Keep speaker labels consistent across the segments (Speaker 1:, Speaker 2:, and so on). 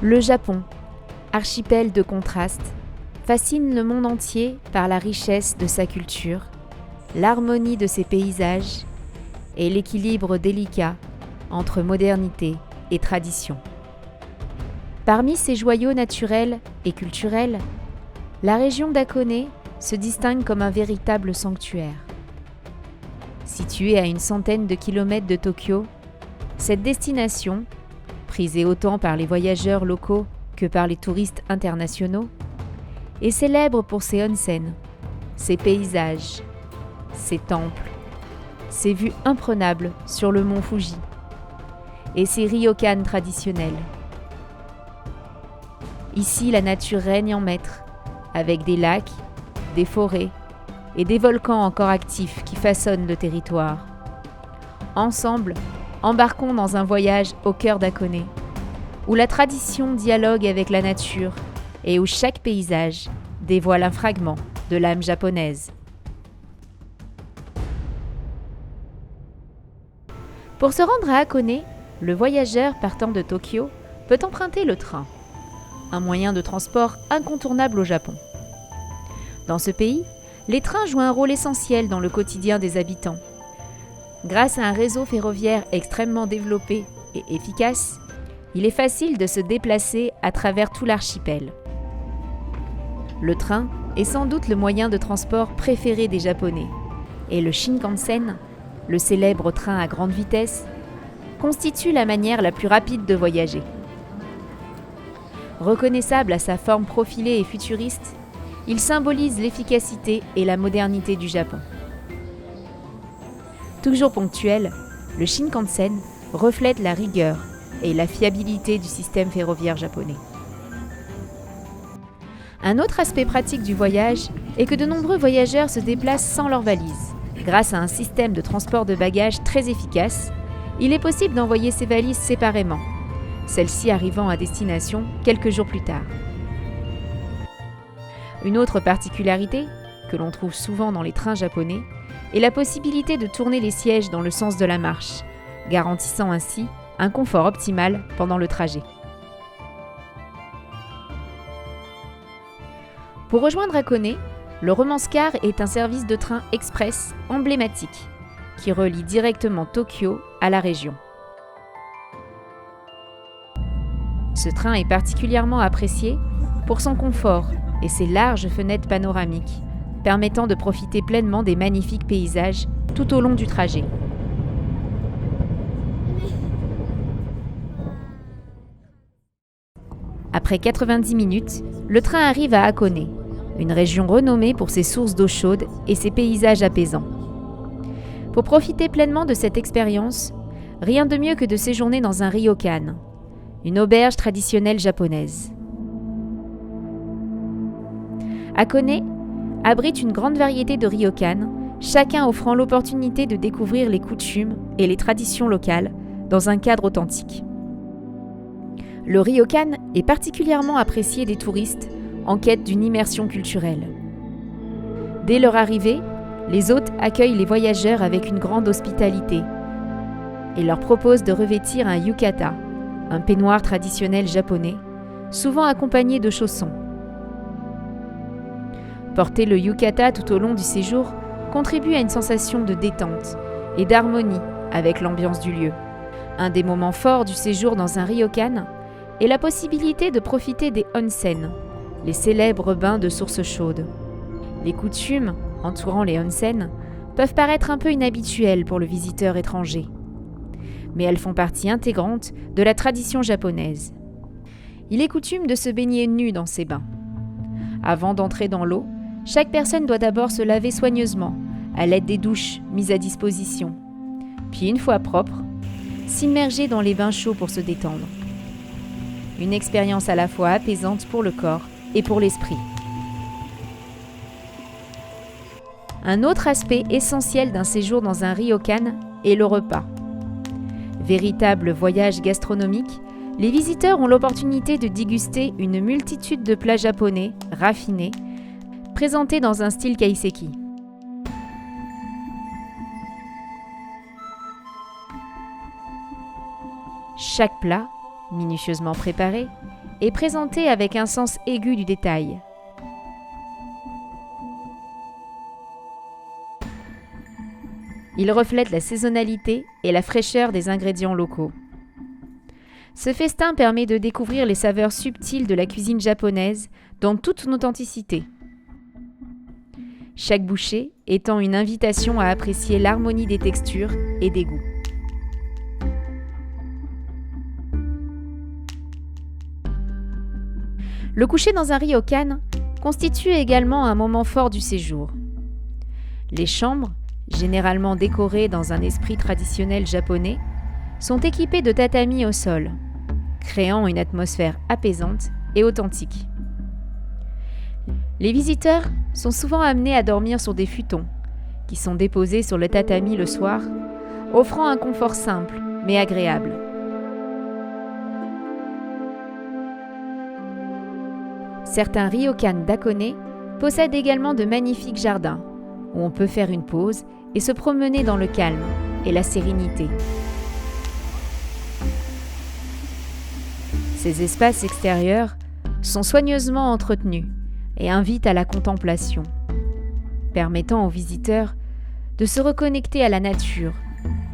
Speaker 1: Le Japon, archipel de contrastes, fascine le monde entier par la richesse de sa culture, l'harmonie de ses paysages et l'équilibre délicat entre modernité et tradition. Parmi ses joyaux naturels et culturels, la région d'Hakone se distingue comme un véritable sanctuaire. Située à une centaine de kilomètres de Tokyo, cette destination, prisée autant par les voyageurs locaux que par les touristes internationaux, est célèbre pour ses onsen, ses paysages, ses temples, ses vues imprenables sur le mont Fuji et ses ryokan traditionnels. Ici, la nature règne en maître, avec des lacs, des forêts et des volcans encore actifs qui façonnent le territoire. Ensemble, embarquons dans un voyage au cœur d'Hakone, où la tradition dialogue avec la nature et où chaque paysage dévoile un fragment de l'âme japonaise. Pour se rendre à Hakone, le voyageur partant de Tokyo peut emprunter le train, un moyen de transport incontournable au Japon. Dans ce pays, les trains jouent un rôle essentiel dans le quotidien des habitants. Grâce à un réseau ferroviaire extrêmement développé et efficace, il est facile de se déplacer à travers tout l'archipel. Le train est sans doute le moyen de transport préféré des Japonais, et le Shinkansen, le célèbre train à grande vitesse, constitue la manière la plus rapide de voyager. Reconnaissable à sa forme profilée et futuriste, il symbolise l'efficacité et la modernité du Japon. Toujours ponctuel, le Shinkansen reflète la rigueur et la fiabilité du système ferroviaire japonais. Un autre aspect pratique du voyage est que de nombreux voyageurs se déplacent sans leurs valises. Grâce à un système de transport de bagages très efficace, il est possible d'envoyer ses valises séparément, celles-ci arrivant à destination quelques jours plus tard. Une autre particularité, que l'on trouve souvent dans les trains japonais, est la possibilité de tourner les sièges dans le sens de la marche, garantissant ainsi un confort optimal pendant le trajet. Pour rejoindre Hakone, le Romance-Car est un service de train express emblématique qui relie directement Tokyo à la région. Ce train est particulièrement apprécié pour son confort et ses larges fenêtres panoramiques, permettant de profiter pleinement des magnifiques paysages tout au long du trajet. Après 90 minutes, le train arrive à Hakone, une région renommée pour ses sources d'eau chaude et ses paysages apaisants. Pour profiter pleinement de cette expérience, rien de mieux que de séjourner dans un ryokan, une auberge traditionnelle japonaise. Hakone abrite une grande variété de ryokan, chacun offrant l'opportunité de découvrir les coutumes et les traditions locales dans un cadre authentique. Le ryokan est particulièrement apprécié des touristes en quête d'une immersion culturelle. Dès leur arrivée, les hôtes accueillent les voyageurs avec une grande hospitalité et leur proposent de revêtir un yukata, un peignoir traditionnel japonais, souvent accompagné de chaussons. Porter le yukata tout au long du séjour contribue à une sensation de détente et d'harmonie avec l'ambiance du lieu. Un des moments forts du séjour dans un ryokan est la possibilité de profiter des onsen, les célèbres bains de sources chaudes. Les coutumes entourant les onsen peuvent paraître un peu inhabituelles pour le visiteur étranger, mais elles font partie intégrante de la tradition japonaise. Il est coutume de se baigner nu dans ces bains. Avant d'entrer dans l'eau, chaque personne doit d'abord se laver soigneusement, à l'aide des douches mises à disposition. Puis, une fois propre, s'immerger dans les bains chauds pour se détendre. Une expérience à la fois apaisante pour le corps et pour l'esprit. Un autre aspect essentiel d'un séjour dans un ryokan est le repas. Véritable voyage gastronomique, les visiteurs ont l'opportunité de déguster une multitude de plats japonais raffinés, présentés dans un style kaiseki. Chaque plat, minutieusement préparé, est présenté avec un sens aigu du détail. Il reflète la saisonnalité et la fraîcheur des ingrédients locaux. Ce festin permet de découvrir les saveurs subtiles de la cuisine japonaise dans toute son authenticité. Chaque bouchée étant une invitation à apprécier l'harmonie des textures et des goûts. Le coucher dans un ryokan constitue également un moment fort du séjour. Les chambres, généralement décorées dans un esprit traditionnel japonais, sont équipées de tatamis au sol, créant une atmosphère apaisante et authentique. Les visiteurs sont souvent amenés à dormir sur des futons, qui sont déposés sur le tatami le soir, offrant un confort simple mais agréable. Certains ryokan d'Hakone possèdent également de magnifiques jardins, où on peut faire une pause et se promener dans le calme et la sérénité. Ces espaces extérieurs sont soigneusement entretenus et invitent à la contemplation, permettant aux visiteurs de se reconnecter à la nature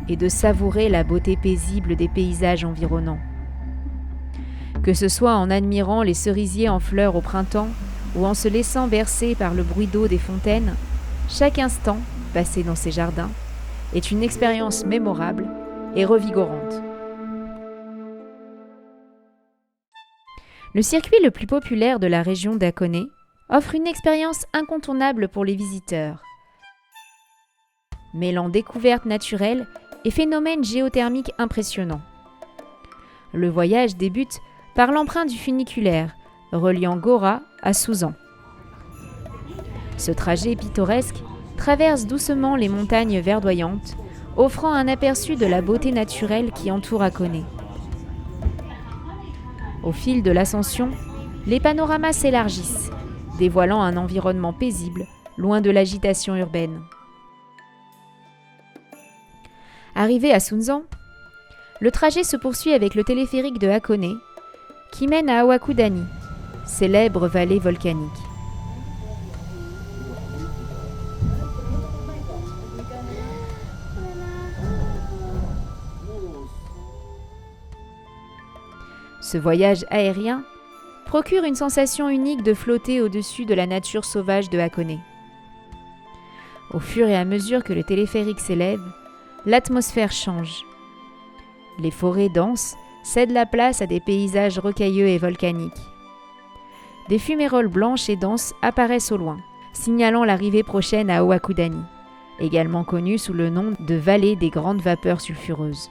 Speaker 1: et de savourer la beauté paisible des paysages environnants. Que ce soit en admirant les cerisiers en fleurs au printemps ou en se laissant bercer par le bruit d'eau des fontaines, chaque instant passé dans ces jardins est une expérience mémorable et revigorante. Le circuit le plus populaire de la région d'Hakone offre une expérience incontournable pour les visiteurs, mêlant découvertes naturelles et phénomènes géothermiques impressionnants. Le voyage débute par l'emprunt du funiculaire reliant Gora à Suzan. Ce trajet pittoresque traverse doucement les montagnes verdoyantes, offrant un aperçu de la beauté naturelle qui entoure Hakone. Au fil de l'ascension, les panoramas s'élargissent, dévoilant un environnement paisible, loin de l'agitation urbaine. Arrivé à Sunzan, le trajet se poursuit avec le téléphérique de Hakone, qui mène à Awakudani, célèbre vallée volcanique. Ce voyage aérien procure une sensation unique de flotter au-dessus de la nature sauvage de Hakone. Au fur et à mesure que le téléphérique s'élève, l'atmosphère change. Les forêts denses cèdent la place à des paysages rocailleux et volcaniques. Des fuméroles blanches et denses apparaissent au loin, signalant l'arrivée prochaine à Owakudani, également connue sous le nom de vallée des grandes vapeurs sulfureuses.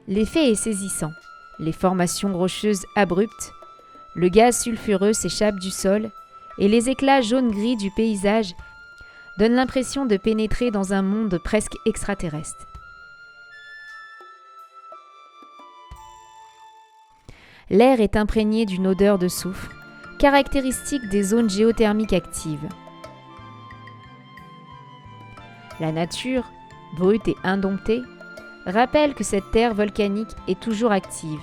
Speaker 1: L'effet est saisissant. Les formations rocheuses abruptes, le gaz sulfureux s'échappe du sol et les éclats jaune-gris du paysage donnent l'impression de pénétrer dans un monde presque extraterrestre. L'air est imprégné d'une odeur de soufre, caractéristique des zones géothermiques actives. La nature, brute et indomptée, rappelle que cette terre volcanique est toujours active,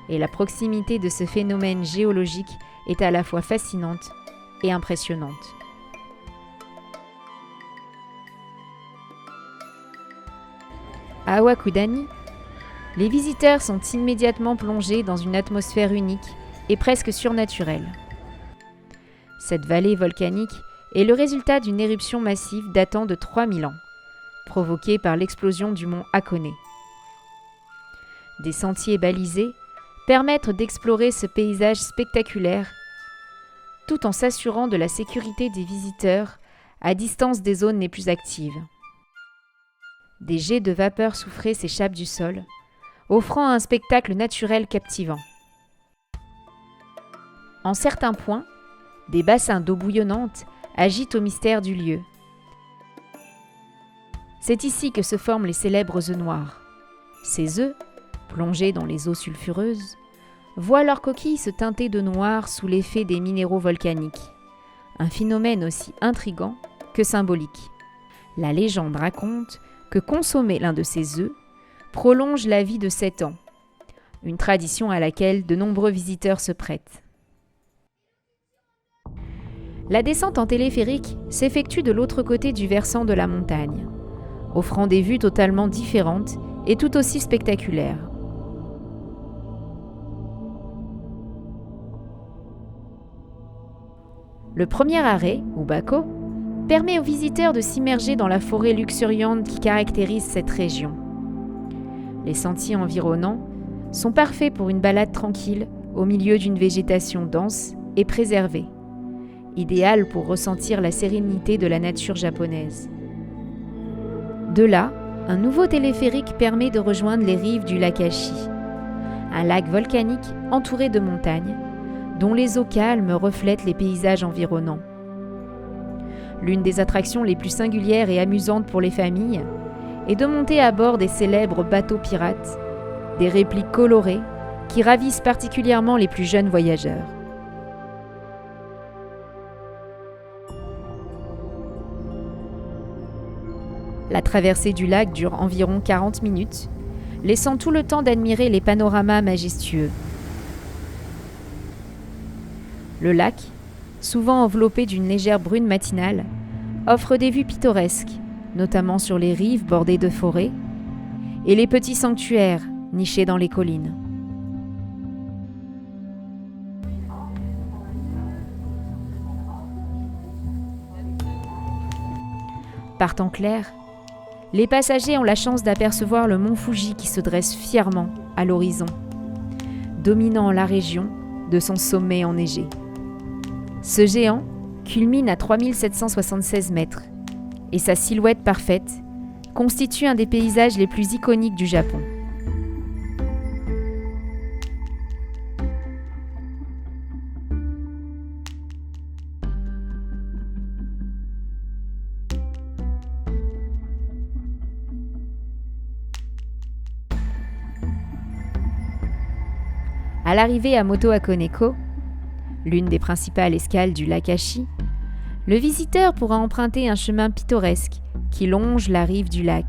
Speaker 1: et la proximité de ce phénomène géologique est à la fois fascinante et impressionnante. À Awakudani, les visiteurs sont immédiatement plongés dans une atmosphère unique et presque surnaturelle. Cette vallée volcanique est le résultat d'une éruption massive datant de 3000 ans, provoquée par l'explosion du mont Hakone. Des sentiers balisés permettent d'explorer ce paysage spectaculaire, tout en s'assurant de la sécurité des visiteurs à distance des zones les plus actives. Des jets de vapeur soufrée s'échappent du sol, offrant un spectacle naturel captivant. En certains points, des bassins d'eau bouillonnante agitent au mystère du lieu. C'est ici que se forment les célèbres œufs noirs. Ces œufs, plongés dans les eaux sulfureuses, voient leurs coquilles se teinter de noir sous l'effet des minéraux volcaniques, un phénomène aussi intrigant que symbolique. La légende raconte que consommer l'un de ces œufs prolonge la vie de 7 ans, une tradition à laquelle de nombreux visiteurs se prêtent. La descente en téléphérique s'effectue de l'autre côté du versant de la montagne, offrant des vues totalement différentes et tout aussi spectaculaires. Le premier arrêt, ou Bako, permet aux visiteurs de s'immerger dans la forêt luxuriante qui caractérise cette région. Les sentiers environnants sont parfaits pour une balade tranquille au milieu d'une végétation dense et préservée, idéale pour ressentir la sérénité de la nature japonaise. De là, un nouveau téléphérique permet de rejoindre les rives du lac Ashi, un lac volcanique entouré de montagnes, dont les eaux calmes reflètent les paysages environnants. L'une des attractions les plus singulières et amusantes pour les familles est de monter à bord des célèbres bateaux pirates, des répliques colorées qui ravissent particulièrement les plus jeunes voyageurs. La traversée du lac dure environ 40 minutes, laissant tout le temps d'admirer les panoramas majestueux. Le lac, souvent enveloppé d'une légère brune matinale, offre des vues pittoresques, notamment sur les rives bordées de forêts, et les petits sanctuaires nichés dans les collines. Par temps clair, les passagers ont la chance d'apercevoir le mont Fuji qui se dresse fièrement à l'horizon, dominant la région de son sommet enneigé. Ce géant culmine à 3776 mètres et sa silhouette parfaite constitue un des paysages les plus iconiques du Japon. À l'arrivée à Moto Akoneko, l'une des principales escales du lac Ashi, le visiteur pourra emprunter un chemin pittoresque qui longe la rive du lac.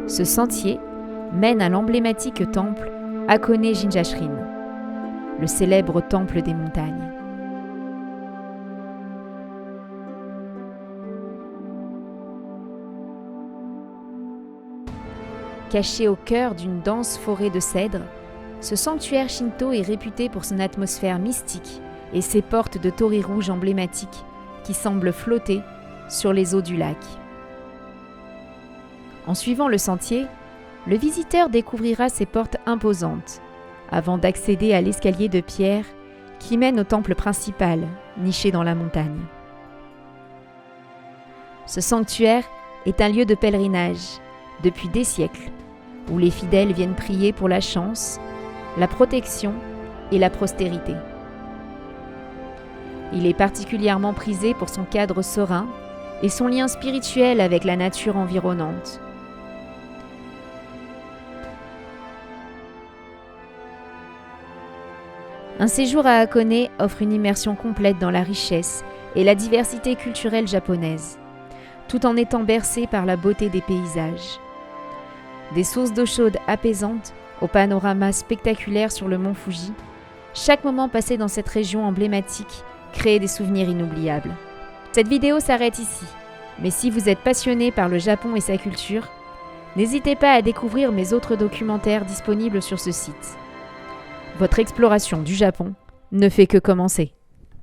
Speaker 1: Ce sentier mène à l'emblématique temple Hakone Jinja-shrine, le célèbre temple des montagnes. Caché au cœur d'une dense forêt de cèdres, ce sanctuaire shinto est réputé pour son atmosphère mystique et ses portes de torii rouge emblématiques qui semblent flotter sur les eaux du lac. En suivant le sentier, le visiteur découvrira ces portes imposantes avant d'accéder à l'escalier de pierre qui mène au temple principal, niché dans la montagne. Ce sanctuaire est un lieu de pèlerinage depuis des siècles, où les fidèles viennent prier pour la chance, la protection et la prospérité. Il est particulièrement prisé pour son cadre serein et son lien spirituel avec la nature environnante. Un séjour à Hakone offre une immersion complète dans la richesse et la diversité culturelle japonaise, tout en étant bercé par la beauté des paysages. Des sources d'eau chaude apaisantes au panorama spectaculaire sur le mont Fuji, chaque moment passé dans cette région emblématique crée des souvenirs inoubliables. Cette vidéo s'arrête ici, mais si vous êtes passionné par le Japon et sa culture, n'hésitez pas à découvrir mes autres documentaires disponibles sur ce site. Votre exploration du Japon ne fait que commencer.